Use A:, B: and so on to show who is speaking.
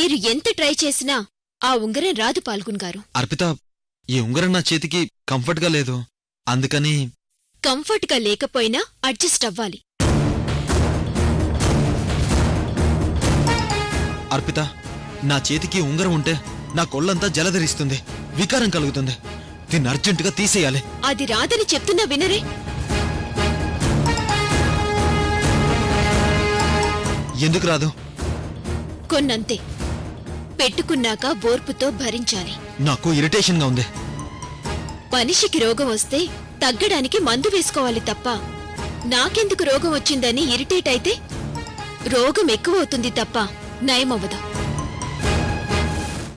A: మీరు ఎంత ట్రై చేసినా ఆ ఉంగరం రాదు పాల్గున్ గారు.
B: అర్పిత, ఈ ఉంగరం నా చేతికి కంఫర్ట్ గా లేదు, అందుకని.
A: కంఫర్ట్ గా లేకపోయినా అడ్జస్ట్ అవ్వాలి.
B: అర్పిత, నా చేతికి ఉంగరం ఉంటే నా కొళ్ళంతా జలధరిస్తుంది, వికారం కలుగుతుంది. దీన్ని అర్జెంటుగా తీసేయాలి.
A: అది రాదని చెప్తున్నా వినరే?
B: ఎందుకు రాదు?
A: కొన్నంతే, పెట్టుకున్నాక ఓర్పుతో భరించాలి.
B: నాకు ఇరిటేషన్ గా ఉంది.
A: మనిషికి రోగం వస్తే తగ్గడానికి మందు వేసుకోవాలి తప్ప నాకెందుకు రోగం వచ్చిందని ఇరిటేట్ అయితే రోగం ఎక్కువ అవుతుంది తప్ప నయమవ్వదు.